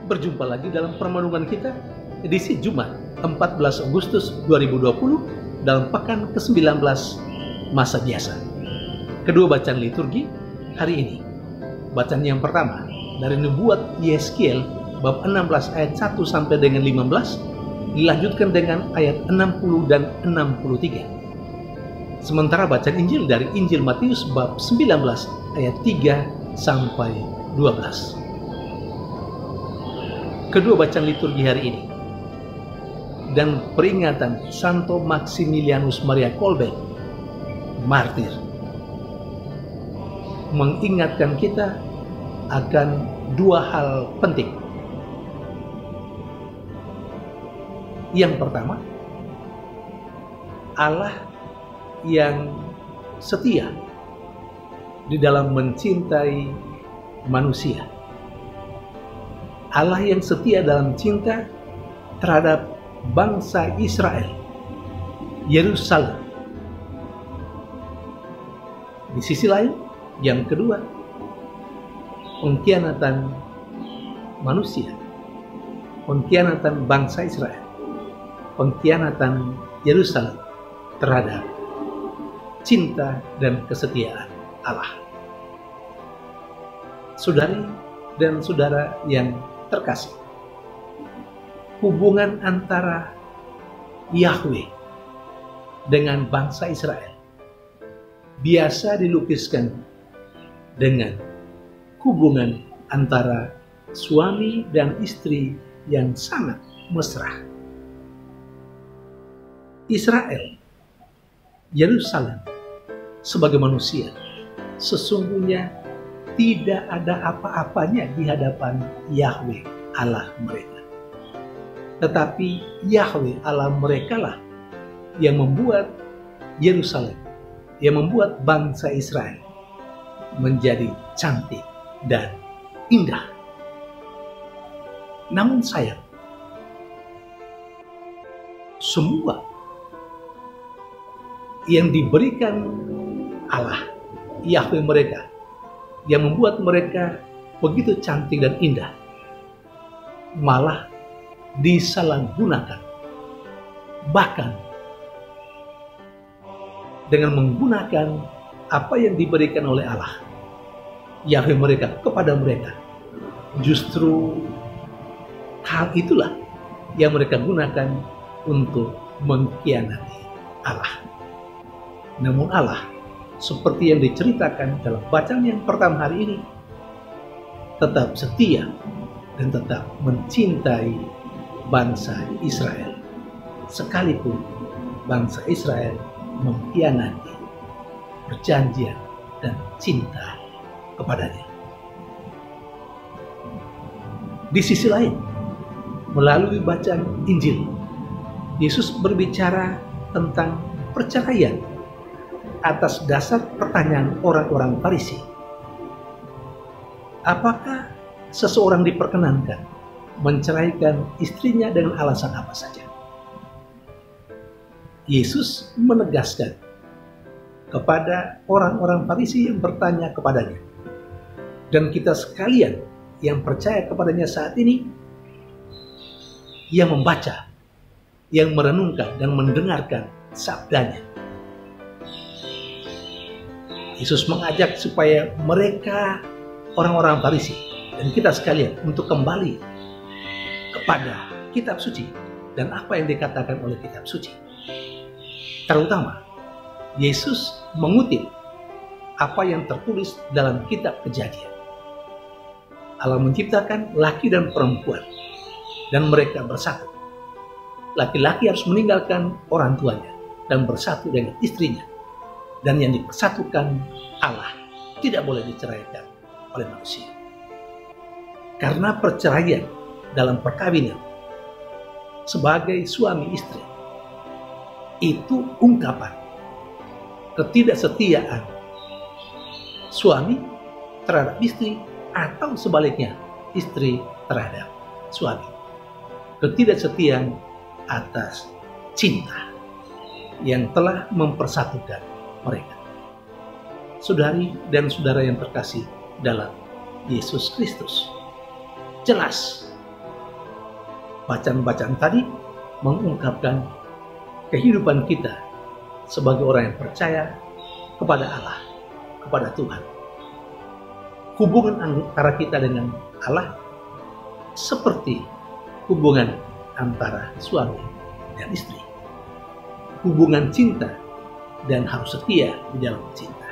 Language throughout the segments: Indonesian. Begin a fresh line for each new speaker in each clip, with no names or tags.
Berjumpa lagi dalam permenungan kita edisi Jumat 14 Agustus 2020 dalam pekan ke-19 masa biasa. Kedua bacaan liturgi hari ini. Bacaan yang pertama dari Nubuat Yeskiel bab 16 ayat 1 sampai dengan 15 dilanjutkan dengan ayat 60 dan 63. Sementara bacaan Injil dari Injil Matius bab 19 ayat 3 sampai 12. Kedua bacaan liturgi hari ini dan peringatan Santo Maximilianus Maria Kolbe, martir, mengingatkan kita akan dua hal penting. Yang pertama, Allah yang setia di dalam mencintai manusia. Allah yang setia dalam cinta terhadap bangsa Israel, Yerusalem. Di sisi lain, yang kedua, pengkhianatan manusia, pengkhianatan bangsa Israel, pengkhianatan Yerusalem terhadap cinta dan kesetiaan Allah. Saudari dan saudara yang terkasih, hubungan antara Yahweh dengan bangsa Israel biasa dilukiskan dengan hubungan antara suami dan istri yang sangat mesra. Israel, Yerusalem, sebagai manusia sesungguhnya tidak ada apa-apanya di hadapan Yahweh Allah mereka. Tetapi Yahweh Allah mereka lah yang membuat Yerusalem, yang membuat bangsa Israel menjadi cantik dan indah. Namun sayang, semua yang diberikan Allah, Yahweh mereka, yang membuat mereka begitu cantik dan indah, malah disalahgunakan, bahkan dengan menggunakan apa yang diberikan oleh Allah, Yahweh mereka, kepada mereka. Justru hal itulah yang mereka gunakan untuk mengkhianati Allah. Namun Allah, seperti yang diceritakan dalam bacaan yang pertama hari ini, tetap setia dan tetap mencintai bangsa Israel, sekalipun bangsa Israel mengkhianati perjanjian dan cinta kepadanya. Di sisi lain, melalui bacaan Injil, Yesus berbicara tentang perceraian atas dasar pertanyaan orang-orang Farisi. Apakah seseorang diperkenankan menceraikan istrinya dengan alasan apa saja? Yesus menegaskan kepada orang-orang Farisi yang bertanya kepadanya, dan kita sekalian yang percaya kepadanya saat ini, yang membaca, yang merenungkan dan mendengarkan sabdanya. Yesus mengajak supaya mereka, orang-orang Farisi, dan kita sekalian untuk kembali kepada kitab suci dan apa yang dikatakan oleh kitab suci. Terutama, Yesus mengutip apa yang tertulis dalam kitab Kejadian. Allah menciptakan laki dan perempuan, dan mereka bersatu. Laki-laki harus meninggalkan orang tuanya dan bersatu dengan istrinya. Dan yang dipersatukan Allah tidak boleh diceraikan oleh manusia. Karena perceraian dalam perkawinan sebagai suami istri itu ungkapan ketidaksetiaan suami terhadap istri, atau sebaliknya istri terhadap suami. Ketidaksetiaan atas cinta yang telah mempersatukan mereka. Saudari dan saudara yang terkasih dalam Yesus Kristus, jelas Bacaan-bacaan tadi mengungkapkan kehidupan kita sebagai orang yang percaya kepada Allah, kepada Tuhan. Hubungan antara kita dengan Allah seperti hubungan antara suami dan istri. Hubungan cinta dan harus setia di dalam cinta.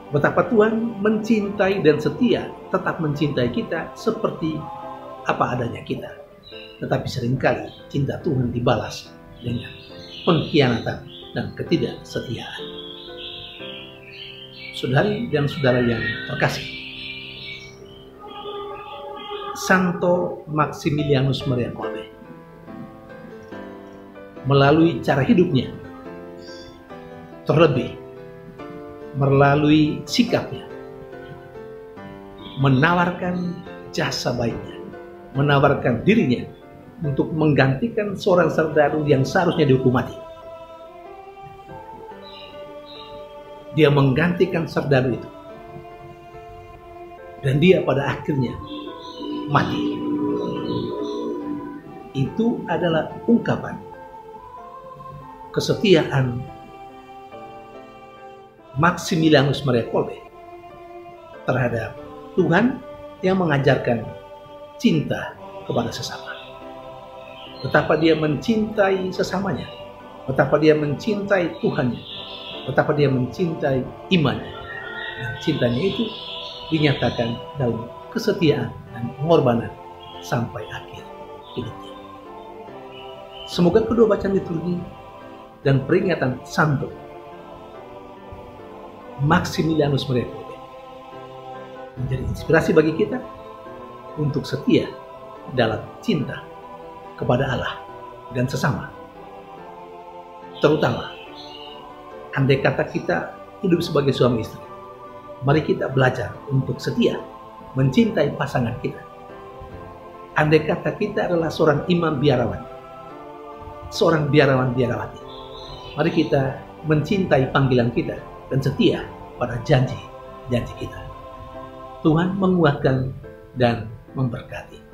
Betapa Tuhan mencintai dan setia, tetap mencintai kita seperti apa adanya kita. Tetapi seringkali cinta Tuhan dibalas dengan pengkhianatan dan ketidaksetiaan. Saudari dan saudara yang terkasih, Santo Maximilianus Maria Kolbe melalui cara hidupnya, terlebih melalui sikapnya, menawarkan jasa baiknya, menawarkan dirinya untuk menggantikan seorang Sardaru yang seharusnya dihukum mati. Dia menggantikan Sardaru itu, dan dia pada akhirnya mati. Itu adalah ungkapan kesetiaan Maximilianus Maria Kolbe terhadap Tuhan yang mengajarkan cinta kepada sesama. Betapa dia mencintai sesamanya, betapa dia mencintai Tuhannya, betapa dia mencintai imannya. Dan cintanya itu dinyatakan dalam kesetiaan dan pengorbanan sampai akhir hidupnya. Semoga kedua bacaan liturgi dan peringatan Santo Maximilianus Maria Kolbe menjadi inspirasi bagi kita untuk setia dalam cinta kepada Allah dan sesama. Terutama andai kata kita hidup sebagai suami istri, mari kita belajar untuk setia mencintai pasangan kita. Andai kata kita adalah seorang imam biarawan, seorang biarawan-biarawati, mari kita mencintai panggilan kita dan setia pada janji-janji kita. Tuhan menguatkan dan memberkati.